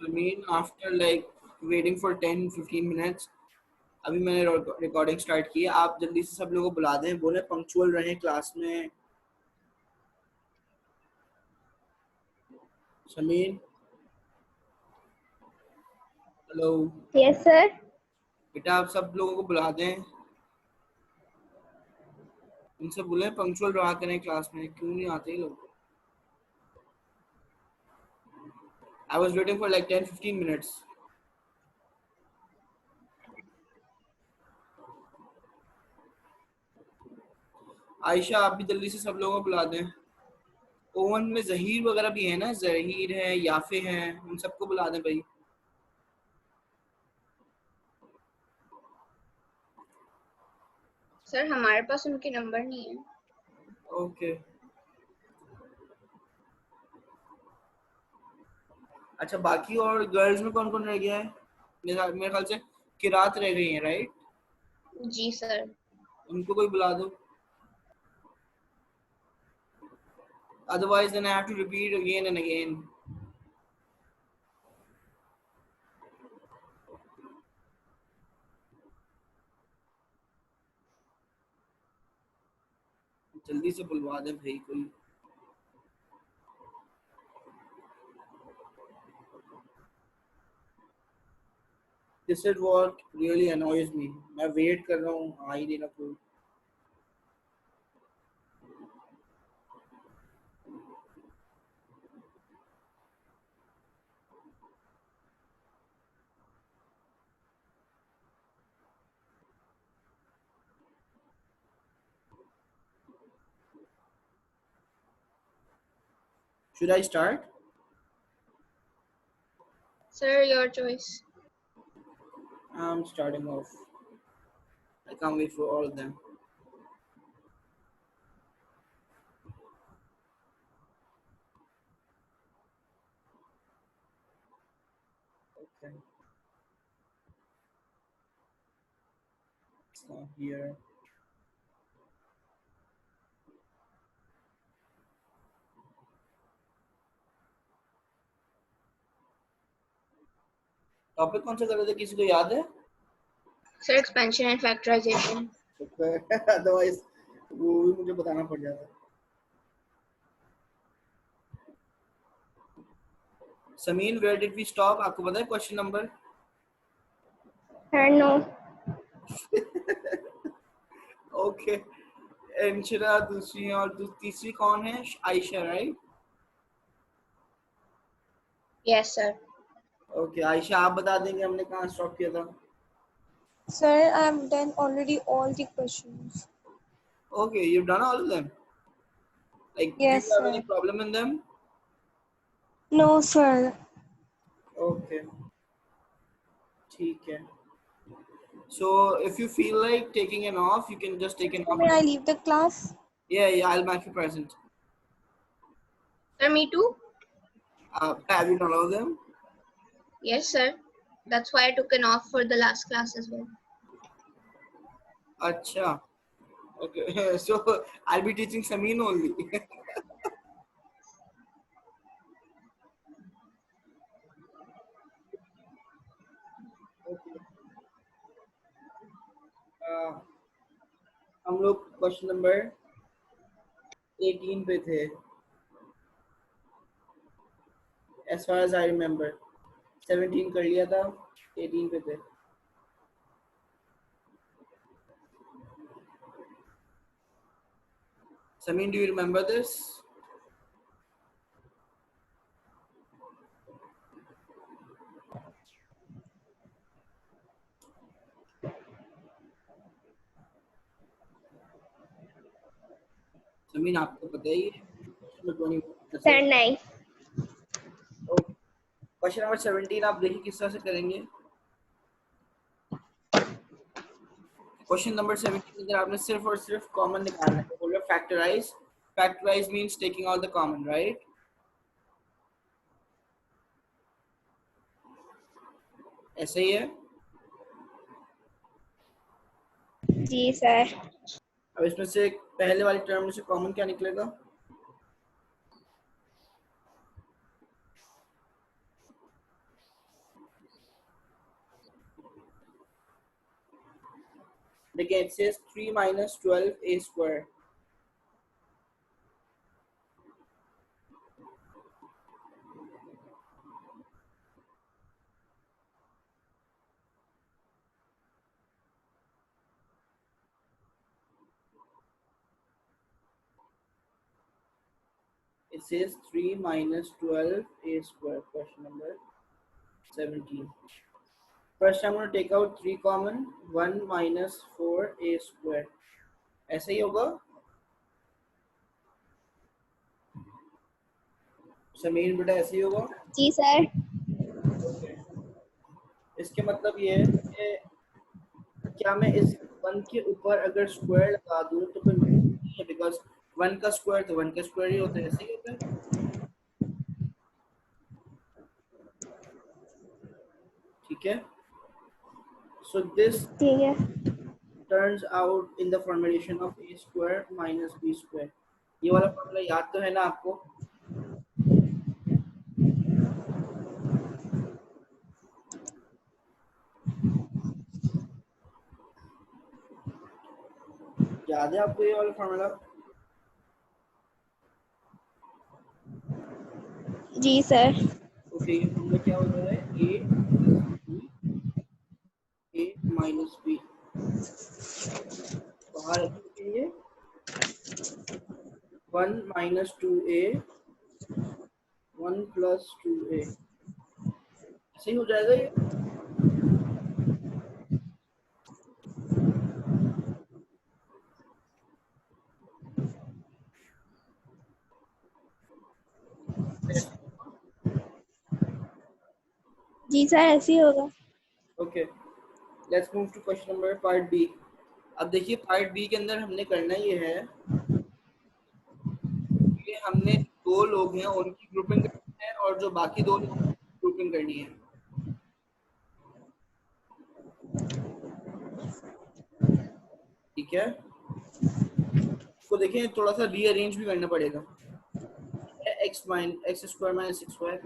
I mean, after like waiting for 10-15 minutes, अभी मैंने recording start की है. आप जल्दी से सब लोगों को बुला दें, बोले पंक्चुअल रहें क्लास में. समीन, हेलो. Yes sir. बेटा आप सब लोगों को बुला दें, उनसे बोले पंक्चुअल रहा करें क्लास में. क्यों नहीं आते ये लोग? I was waiting for like 10-15 minutes. Ayesha आप भी जल्दी से सब लोगों को बुला दें. ओवन में जहीर वगैरह भी है ना, जहीर है, याफे हैं, उन सबको बुला दें भाई. सर हमारे पास उनके नंबर नहीं है. ओके. अच्छा, बाकी और गर्ल्स में कौन कौन रह गया है? मेरे ख्याल से किरात रह गई है, राइट? जी सर. उनको कोई बुला दो. Otherwise then I have to repeat again and again. जल्दी से बुलवा दे भाई कोई. This is what really annoys me. मैं वेट कर रहा हूँ, आ ही नहीं रहा कोई. Should I start? Sir, your choice. I'm starting off. I can't wait for all of them. Okay. It's not here. Topic कौन सा कर रहे थे, किसी को याद है? Sir, expansion and factorization. Otherwise वो भी मुझे बताना पड़ जाता. Sameen, where did we stop? आपको पता है question number? No. Okay. Inshira दूसरी और तीसरी कौन है? Ayesha, right? Yes sir. Okay Ayesha, आप बता देंगे हमने कहाँ स्टॉप किया था? Sir, I have done already all the questions. Okay, you've done all of them? Like, Yes, do you have sir. any problem in them? No, sir. Okay. ठीक है. So, if you feel like taking an off, you can just take an off. May I leave the class? Yeah, I'll mark you present. Sir, me too. Have you done all of them? Yes sir. That's why I took an off for the last class as well. अच्छा. Okay, so I'll be teaching Sameen only. Okay. हम लोग question number 18 पे थे. As far as I remember, 17 कर लिया था, 18 पे थे. Sameen, do you remember this? Sameen, आपको पता ही है? Sir, नहीं. क्वेश्चन नंबर 17 आप देखिए किस तरह से करेंगे. क्वेश्चन नंबर 17 के अंदर आपने सिर्फ और सिर्फ कॉमन निकालना है. बोल रहे factorise. Factorise means taking out the common, right? ऐसे ही है. जी सर. अब इसमें से पहले वाली टर्म में से कॉमन क्या निकलेगा? देखिए it says 3 minus 12a square. It says 3 minus 12a square. Question number 17. First I'm going to take out 3 common. 1 minus 4a square. ऐसे ही होगा समीर बेटा, ऐसे ही होगा? जी सर। ओके, इसके मतलब ये है कि क्या मैं इस 1 के ऊपर अगर स्क्वायर लगा दूं तो कोई मतलब नहीं है, बिकॉज 1 का स्क्वायर तो 1 का स्क्वायर ही होता है, ऐसे ही होता है। ठीक है, सो दिस ठीक है। turns out in the formulation of a square minus b square. ये वाला फॉर्मूला याद तो है ना आपको? याद है आपको ये वाला फॉर्मूला? जी सर। ओके, ये फॉर्मूला क्या होता है? a minus b बाहर रखेंगे 1 minus 2a 1 plus 2a, ऐसे ही हो जाएगा ये। जी सर, ऐसे ही होगा। Okay, let's move to question number part B. अब देखिए पार्ट बी के अंदर हमने करना ये है कि हमने 2 लोग हैं उनकी ग्रुपिंग करनी है और जो बाकी 2 लोग हैं ग्रुपिंग करनी है। ठीक है, तो देखिए थोड़ा सा रीअरेंज भी करना पड़ेगा। एक्स स्क्वायर माइनस 6y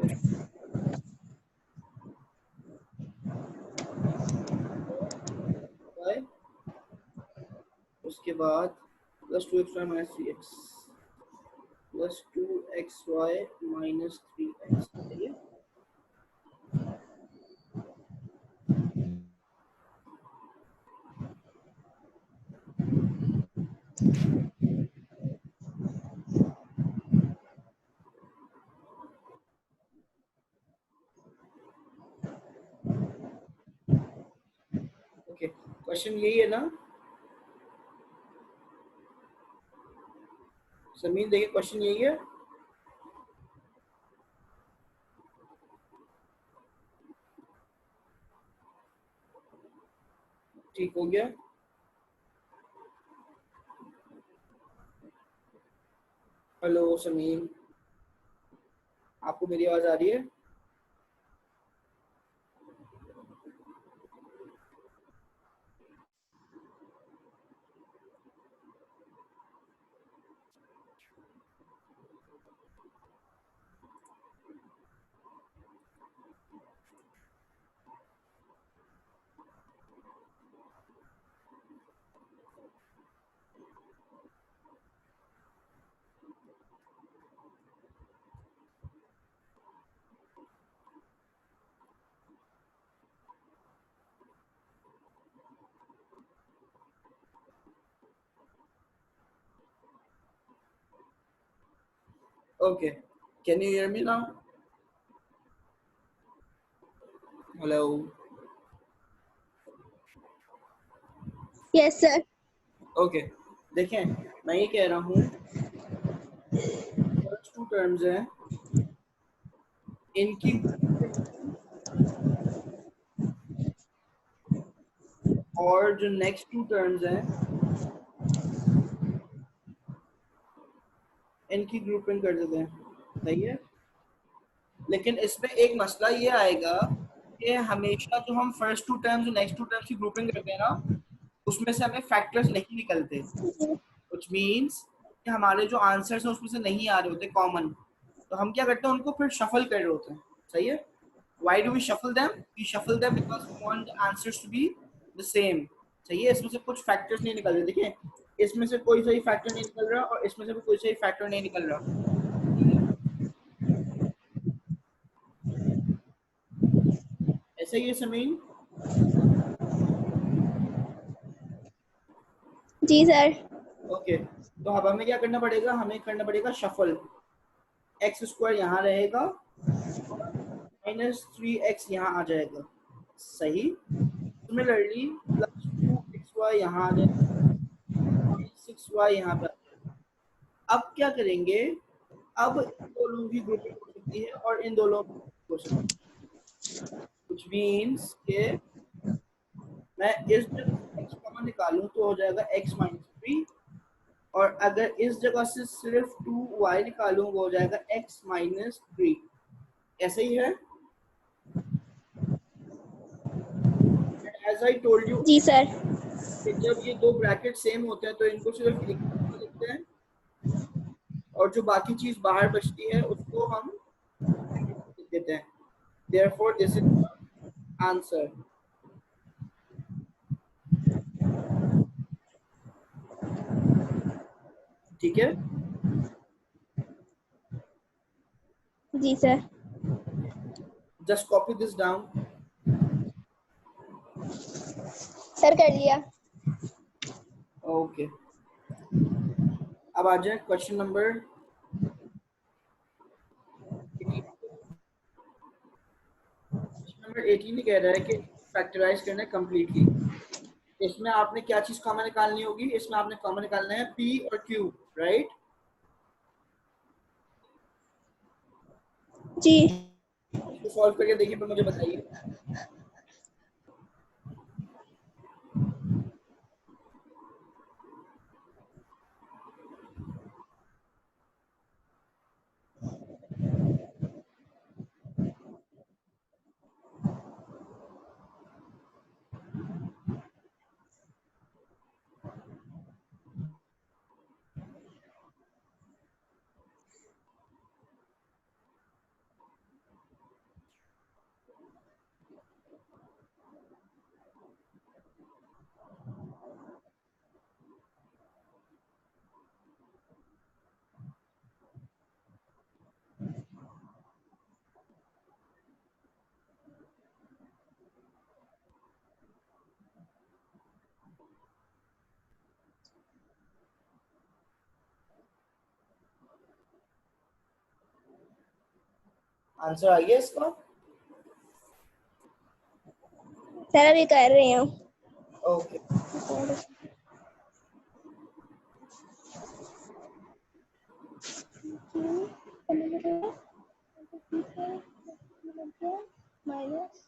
उसके बाद plus 2xy minus 3x plus 2xy minus 3x, सही है? ओके, क्वेश्चन यही है ना समीर? देखिए क्वेश्चन यही है। ठीक हो गया? हेलो समीर, आपको मेरी आवाज आ रही है? Okay, can you hear me now? Hello. Yes sir. Okay, देखें मैं ये कह रहा हूँ फर्स्ट 2 टर्म्स हैं इनकी और जो नेक्स्ट 2 टर्म्स हैं इनकी ग्रुपिंग कर देते हैं, सही है? लेकिन इसमें एक मसला ये आएगा कि हमेशा जो हम फर्स्ट 2 टर्म्स और नेक्स्ट 2 टर्म्स की ग्रुपिंग करते हैं ना, उसमें से हमें फैक्टर्स नहीं निकलते, व्हिच मींस कि हमारे जो आंसर्स हैं उसमें से नहीं आ रहे होते कॉमन, तो हम क्या करते हैं उनको फिर शफल कर रहे होते हैं, सही है? Why do we shuffle them? We shuffle them because we want the answers to be the same, सही है, इसमें से कुछ फैक्टर्स नहीं निकल रहे, देखिए इसमें से कोई सही फैक्टर नहीं निकल रहा और इसमें से भी कोई सही फैक्टर नहीं निकल रहा। ऐसा ही है समीन? जी सर। ओके, तो अब हमें क्या करना पड़ेगा, हमें करना पड़ेगा शफल। एक्स स्क्वायर यहाँ रहेगा, -3x यहाँ आ जाएगा, सही। सिमिलरली +2xy यहाँ आ जाएगा, 6y यहाँ पे आ जाएगा। अब क्या करेंगे, अब इन दोनों की ग्रुपिंग हो सकती है और इन दोनों की हो सकती है, which means के मैं इस जगह से x कॉमन निकालूं तो हो जाएगा x -3, और अगर इस जगह से सिर्फ 2y निकालूं वो हो जाएगा x -3। ऐसा ही है? As I told you, जी सर। जब ये दो ब्रैकेट सेम होते हैं तो इनको सिर्फ एक लिखते हैं और जो बाकी चीज बाहर बचती है उसको हम लिख देते हैं। Therefore, this is the answer. ठीक है? जी sir. Just copy this down. Sir कर लिया। Okay. अब आ जाए क्वेश्चन नंबर 18 कह रहा है कि फैक्टराइज करना है कंप्लीटली। इसमें आपने क्या चीज कॉमन निकालनी होगी, इसमें आपने कॉमन निकालना है p और q, राइट? जी इसको सॉल्व करके देखिए फिर मुझे बताइए। आंसर आ गया इसका? सर अभी कर रही हूँ। ओके, माइनस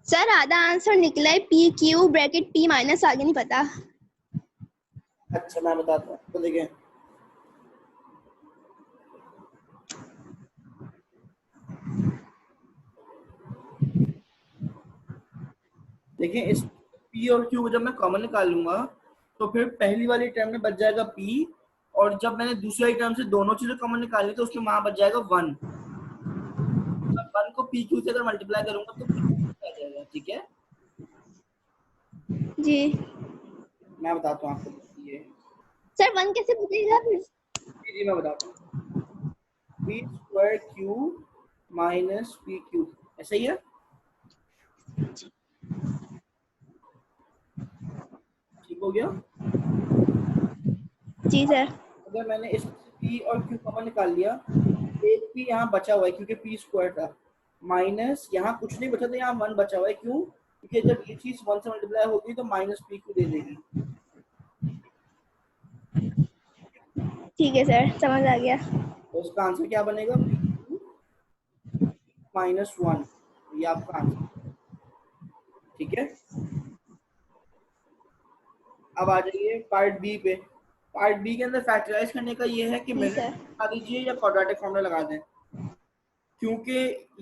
सर आधा आंसर निकला है P Q bracket P minus, आगे नहीं पता। अच्छा मैं बताता हूँ, तो देखिए देखिए इस p और q को जब मैं कॉमन निकालूंगा तो फिर पहली वाली टर्म में बच जाएगा p, और जब मैंने दूसरी वाली टर्म से दोनों चीजें कॉमन निकाली तो उसमें वहां बच जाएगा 1। जब 1 को p q से अगर मल्टीप्लाई करूंगा तो p आ जाएगा, ठीक है? जी मैं बताता हूँ आपको, ये सर वन कैसे बचेगा फिर? जी मैं बताता हूँ, p square q minus p q, ऐसा ही है? ठीक हो गया? जी सर। अगर मैंने इसमें से p और q कॉमन निकाल लिया, एक p यहाँ बचा हुआ है क्योंकि p स्क्वायर था, माइनस यहाँ कुछ नहीं बचा तो यहाँ 1 बचा हुआ है, क्यों? क्योंकि जब ये चीज 1 से मल्टीप्लाई होगी तो माइनस p q दे देगी। ठीक है सर, समझ आ गया। तो इसका आंसर क्या बनेगा, p q -1, ये आपका आंसर, ठीक है? अब आ जाइए पार्ट बी पे। पार्ट बी के अंदर फैक्टराइज करने का ये है कि जी मिनट सर। लगा दीजिए या क्वाड्रेटिक फॉर्मूला लगा दें, क्योंकि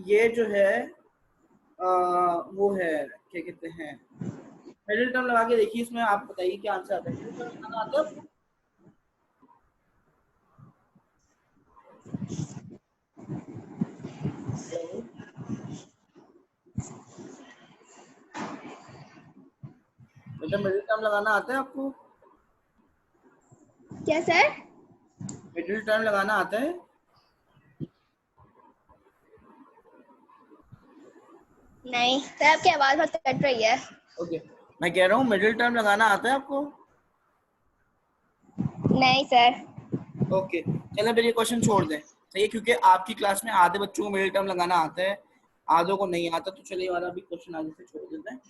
ये जो है वो है क्या कहते हैं, मिडिल टर्म लगा के देखिए, इसमें आप बताइए क्या आंसर आता है। मिडिल टर्म लगाना आता है आपको? हेलो, बेटा मिडिल टर्म लगाना आता है आपको? क्या सर? मिडिल टर्म लगाना आता है? नहीं सर, आपकी आवाज बहुत कट रही है। ओके, मैं कह रहा हूँ मिडिल टर्म लगाना आता है आपको? नहीं सर। ओके, चलें फिर ये क्वेश्चन छोड़ दें, सही है, क्योंकि आपकी क्लास में आधे बच्चों को मिडिल टर्म लगाना आता है, आधों को नहीं आता, तो चलिए वाला भी क्वेश्चन आगे से छोड़ देते हैं।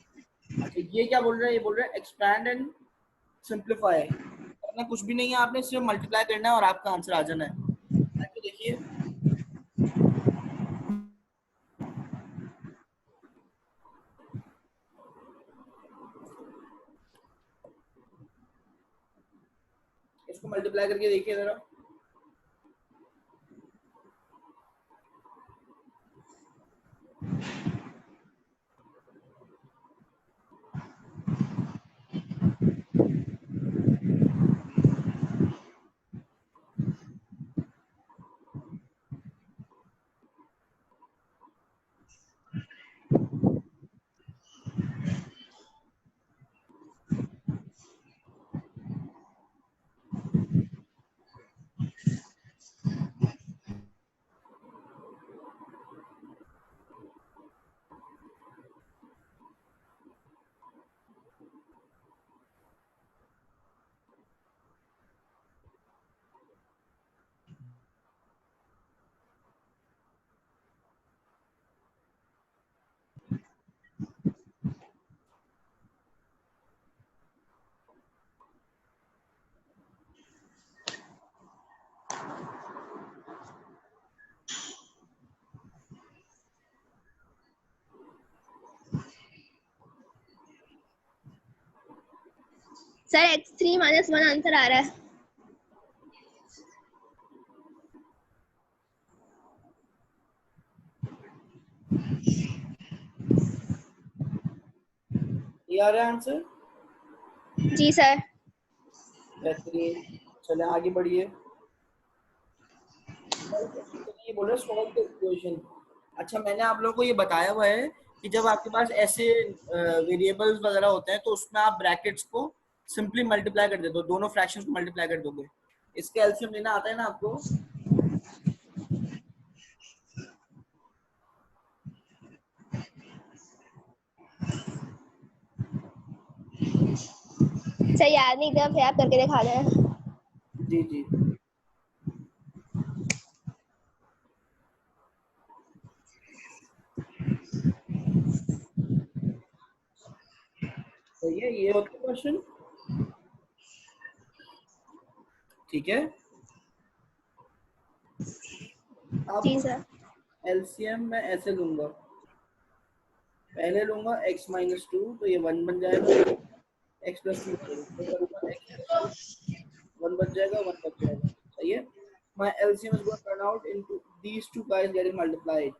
अच्छा, ये क्या बोल रहे हैं? ये बोल रहे हैं एक्सपैंड एंड सिंप्लीफाई। करना कुछ भी नहीं है, आपने सिर्फ मल्टीप्लाई करना है और आपका आंसर आ जाना है। आगे देखिए, इसको मल्टीप्लाई करके देखिए जरा। सर x3 माइनस 1 आंसर आ रहा है। ये आ रहा है आंसर? जी सर। बेहतरीन, चले आगे बढ़िए। ये बोल रहे सॉल्व द इक्वेशन। अच्छा, मैंने आप लोगों को ये बताया हुआ है कि जब आपके पास ऐसे वेरिएबल्स वगैरह होते हैं तो उसमें आप ब्रैकेट्स को सिंपली मल्टीप्लाई कर देते हो, दोनों फ्रैक्शंस को मल्टीप्लाई कर दोगे। इसका एलसीएम लेना आता है ना आपको? सर याद नहीं, एकदम फिर आप करके दिखा दें। जी जी, सही है, ये होता है क्वेश्चन, ठीक है। जी अब सर। एलसीएम मैं ऐसे लूंगा, पहले लूंगा x माइनस टू, तो ये 1 बन जाएगा, x प्लस टू करूंगा, x प्लस टू 1 बच जाएगा, 1 बच जाएगा, सही है। My LCM is going to turn out into these two guys getting multiplied.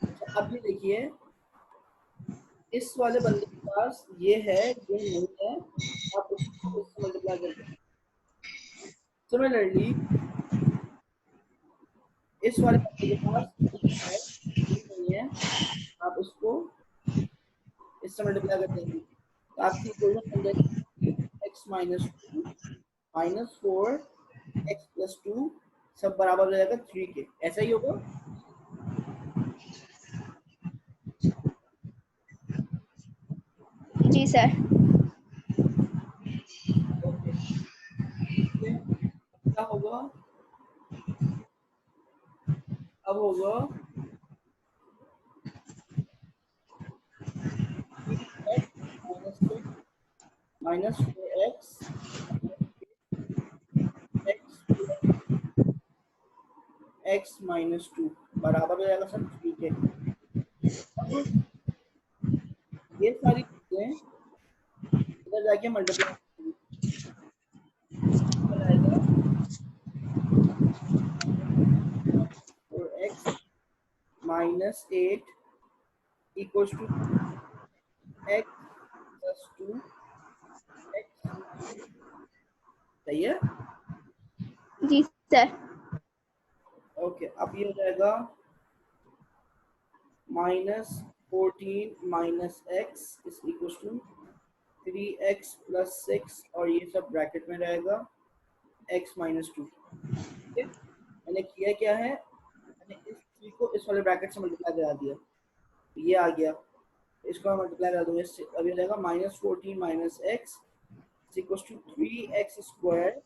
अच्छा, अब ये देखिए, इस वाले बंदे के पास ये है, ये नहीं है, आप उसको इससे मल्टीप्लाई कर दो। सिमिलरली इस वाले बंदे के पास ये है, ये नहीं है, आप उसको इससे मल्टीप्लाई कर देंगे, तो आपकी इक्वेशन बन जाएगी x minus two minus four x plus two, सब बराबर हो जाएगा 3 के, ऐसा ही होगा। जी सर। ओके, क्या होगा? अब होगा x minus four x minus two बराबर हो जाएगा सर 3 के। अब ये सारी चीजें इधर जाके मल्टीप्लाई आएगा और x minus 8 equals to x plus 2 x, सही है। जी सर। ओके, अब ये हो जाएगा -14 minus x is equal to 3x plus 6 और ये सब ब्रैकेट में रहेगा x माइनस 2। मैंने किया क्या है, मैंने इस 3 को इस वाले ब्रैकेट से मल्टीप्लाई करा दिया, ये आ गया, इसको मैं मल्टीप्लाई करा दूंगा इससे, अब ये रहेगा -14 minus x is equal to 3x square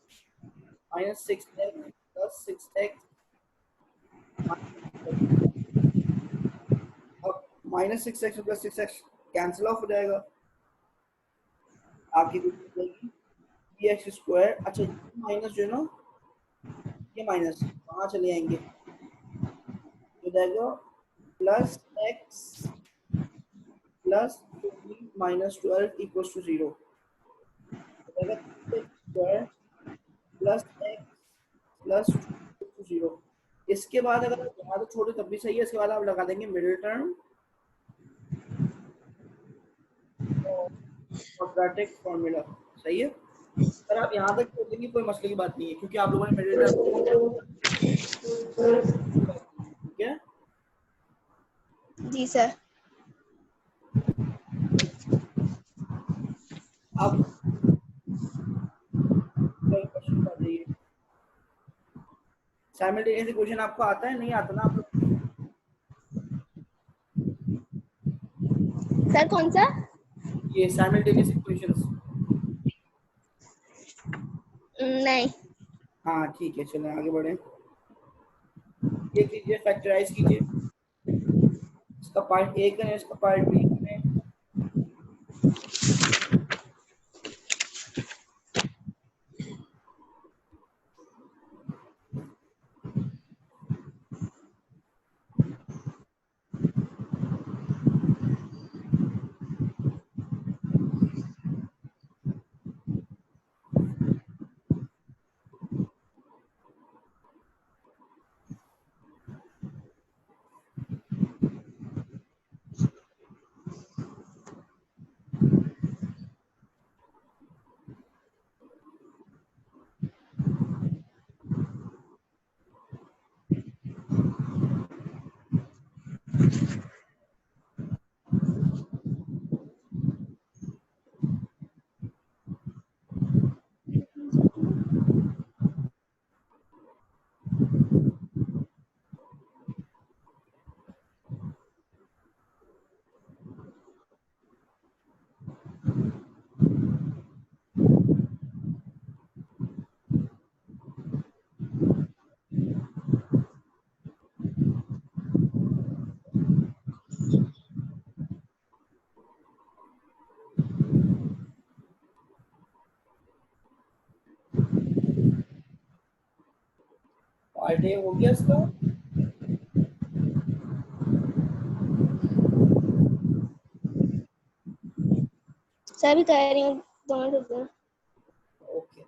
minus 6x plus 6x। अब -6x plus 6x cancel of हो जाएगा, आपकी जाएगी 3x स्क्वायर। अच्छा, माइनस जो है ना, ये माइनस कहाँ चले जाएंगे, हो जाएगा plus x plus 14 minus 12 equal to 0, हो जाएगा 3x square plus x plus 2 to 0। इसके बाद अगर आप यहाँ तो छोड़ो तब भी सही है, इसके बाद आप लगा देंगे मिडिल टर्म क्वाड्रेटिक फॉर्मूला, सही है। अगर आप यहाँ तक छोड़ देंगे कोई मसले की बात नहीं है, क्योंकि आप लोगों ने मिडिल टर्म, ठीक है। जी सर। अब क्वेश्चन कर रही है, साइमल्टेनियस इक्वेशन आपको आता है, नहीं आता ना आप लोग? सर कौन सा? ये साइमल्टेनियस इक्वेशंस। नहीं। हाँ ठीक है, चलें आगे बढ़े। ये कीजिए, फैक्टराइज कीजिए, इसका पार्ट ए करें, इसका पार्ट बी करें। पार्ट ए हो गया इसका। सर भी कह रही हूँ, दोनों रुक जाओ। ओके,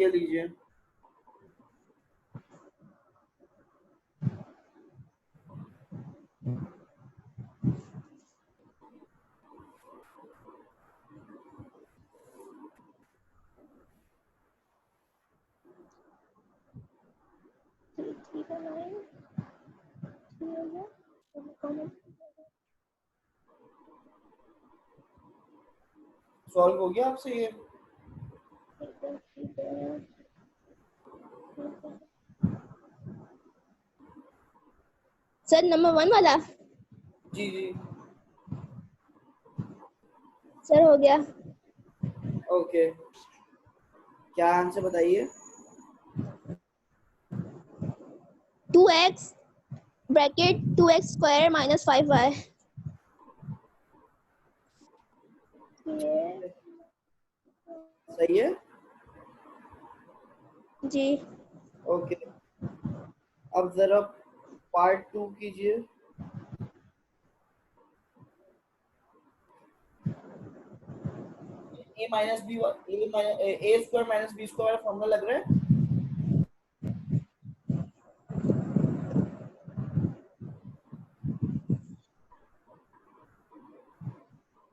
ये लीजिए। सॉल्व हो गया आपसे ये? सर नंबर 1 वाला जी जी सर हो गया। ओके, क्या आंसर बताइए? 2x bracket 2x square minus 5y। सही है। जी ओके, अब जरा पार्ट 2 कीजिए। ए माइनस बी, ए स्क्वायर माइनस बी स्क्वायर वाला फॉर्मूला लग रहा है?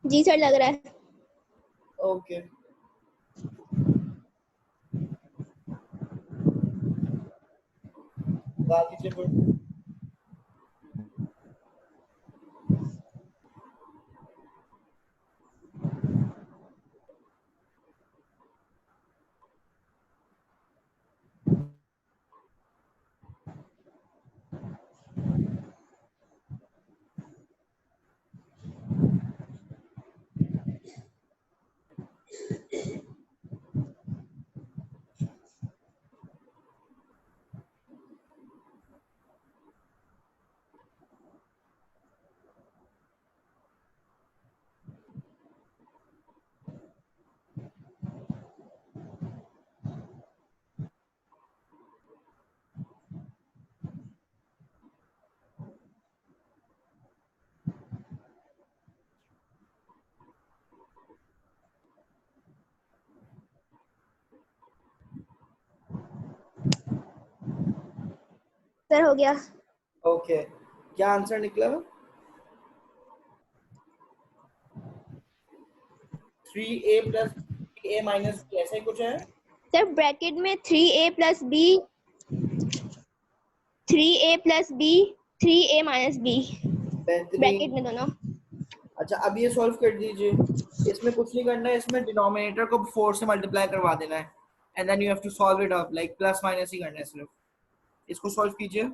जी सर लग रहा है। ओके, लगा दीजिए फिर। सर हो गया। ओके, क्या आंसर निकला? 3a plus a minus B, ऐसा ही कुछ है? सर ब्रैकेट में 3a plus B 3a plus B 3a minus B bracket बेहतरीन। में दोनों। अच्छा, अब ये सॉल्व कर दीजिए। इसमें कुछ नहीं करना है, इसमें डिनोमिनेटर को 4 से मल्टीप्लाई करवा देना है, and then you have to solve it up, like plus minus ही करना है सिर्फ। इसको सॉल्व कीजिए।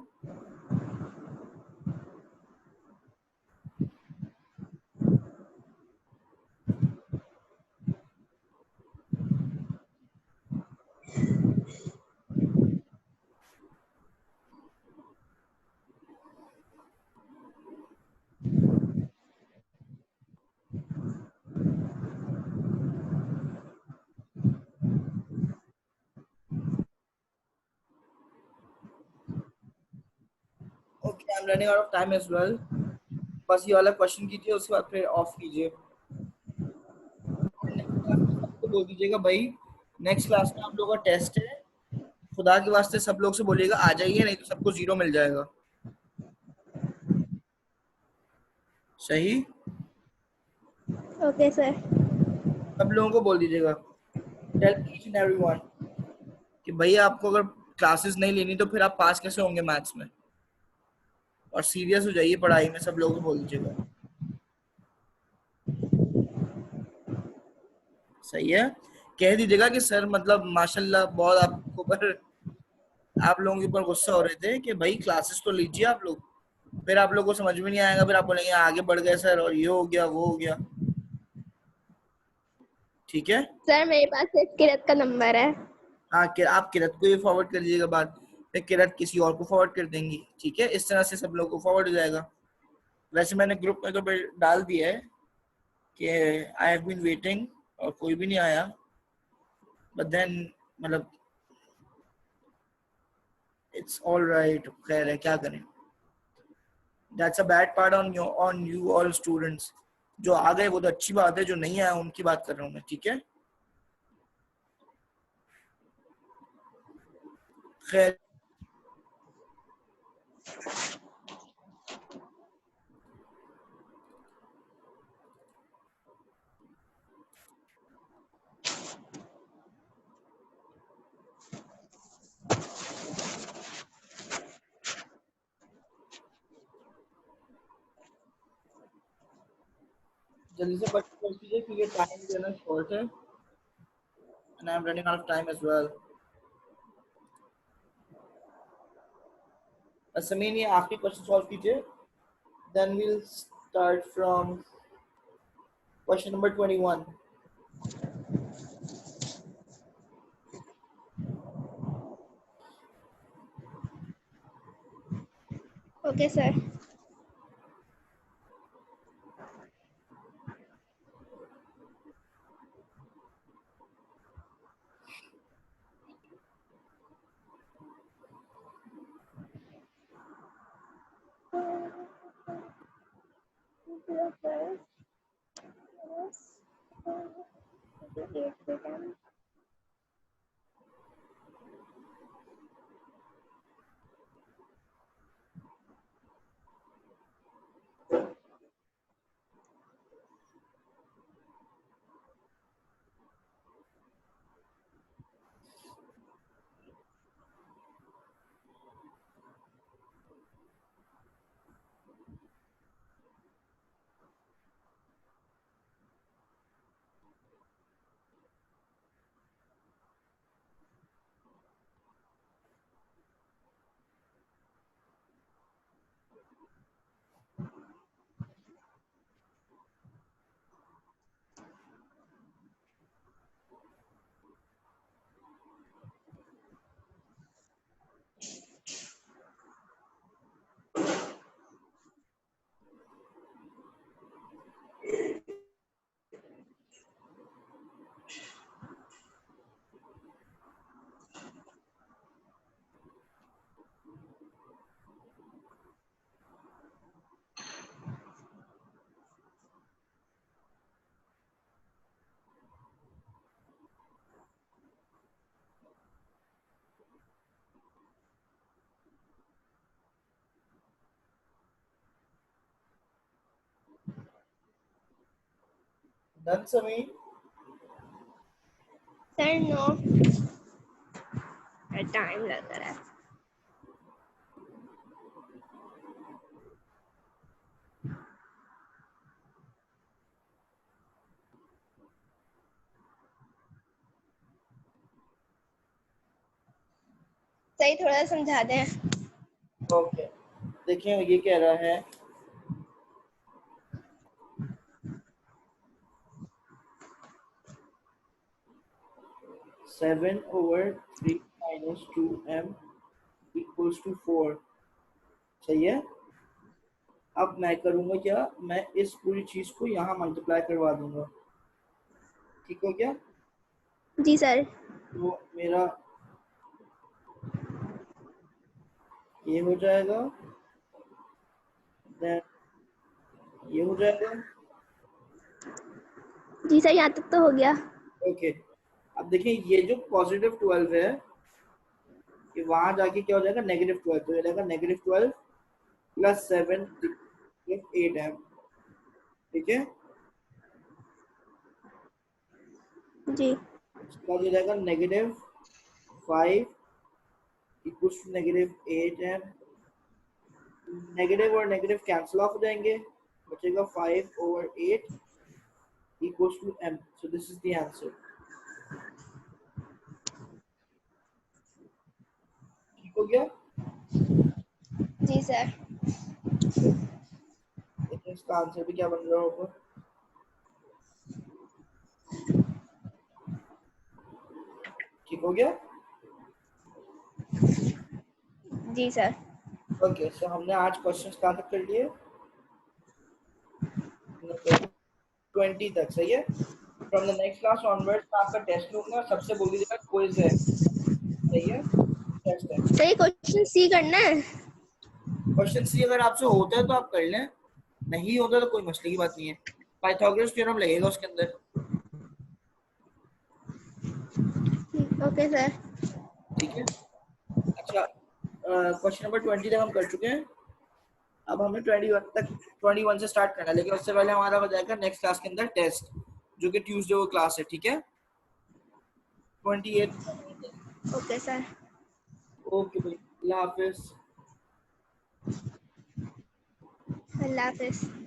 Okay, I am running out of time as well. बस ये वाला क्वेश्चन कीजिए, उसके बाद फिर ऑफ कीजिए। नेक्स्ट क्लास में सबको बोल दीजिएगा भाई, नेक्स्ट क्लास में आप लोगों का टेस्ट है, खुदा के वास्ते सब लोग से बोलिएगा आ जाइए, नहीं तो सबको 0 मिल जाएगा। सही? Okay sir. सब लोगों को बोल दीजिएगा, टेल ईच एंड एवरीवन कि भैया आपको अगर क्लासेस नहीं लेनी तो फिर आप पास कैसे होंगे मैथ्स में, और सीरियस हो जाइए पढ़ाई में, सब लोगों को बोल दीजिएगा। सही है? कह दीजिएगा कि सर मतलब माशाल्लाह बहुत आपको ऊपर, आप लोगों के ऊपर गुस्सा हो रहे थे कि भाई क्लासेस तो लीजिए आप लोग, फिर आप लोगों को समझ में नहीं आएगा, फिर आप बोलेंगे आगे बढ़ गए सर और ये हो गया वो हो गया। ठीक है? सर मेरे पास एक किरत का नंबर है। हाँ, आप किरत को ही फॉरवर्ड कर दीजिएगा बात, फिर किरत किसी और को फॉरवर्ड कर देंगी। ठीक है? इस तरह से सब लोगों को फॉरवर्ड हो जाएगा। वैसे मैंने ग्रुप में तो डाल दिया है कि आई हैव बीन वेटिंग, और कोई भी नहीं आया, बट देन मतलब इट्स ऑल राइट, खैर है, क्या करें। That's a bad part on you all students. जो आ गए वो तो अच्छी बात है, जो नहीं आया उनकी बात कर रहा हूँ मैं। ठीक है? खैर जल्दी से बच्चे कर कीजिए क्योंकि टाइम जो है ना शॉर्ट है and I am running out of time as well. Sameen ये आखिरी क्वेश्चन सॉल्व कीजिए, then we'll start from question number 21। Okay, sir. Done Sameen? Sir, no. Time लग रहा है. सही थोड़ा सा समझा दें. ओके देखिए ये कह रहा है seven over 3 minus 2m equals to 4। सही है। अब मैं करूंगा क्या, मैं इस पूरी चीज को यहाँ मल्टीप्लाई करवा दूंगा। ठीक हो गया? जी सर. तो मेरा ये हो जाएगा, then ये हो जाएगा। जी सर, यहाँ तक तो हो गया. ओके अब देखिए ये जो पॉजिटिव 12 है कि वहां जाके क्या हो जाएगा -12, तो ये रहेगा -12 प्लस 7 8m। ठीक है। जी. इसके बाद ये रहेगा -5 इक्वल्स टू -8m। नेगेटिव और नेगेटिव कैंसिल ऑफ हो जाएंगे, बचेगा 5 over 8 equals to m. So this is the answer. ठीक हो गया? जी सर. देखिए इसका आंसर भी क्या बन रहा होगा। ठीक हो गया? जी सर. ओके सो हमने आज क्वेश्चंस कहाँ तक कर लिए? 20 तक। सही है। From the next class onwards मैं आपका टेस्ट लूंगा, सबसे बोल दीजिएगा क्विज है। सही है, टेस्ट है। सही क्वेश्चन सी करना है. क्वेश्चन सी अगर आपसे होता है तो आप कर लें, नहीं होता तो कोई मसले की बात नहीं है। पाइथागोरस थ्योरम लगेगा उसके अंदर। Okay sir. ठीक है। क्वेश्चन नंबर 20 तक हम कर चुके हैं। अब हमें 21 से स्टार्ट करना है, लेकिन उससे पहले हमारा हो जाएगा नेक्स्ट क्लास के अंदर टेस्ट, जो कि ट्यूसडे को क्लास है, ठीक है? 28। Okay sir. ओके भाई, अल्लाह हाफिज। अल्लाह हाफिज।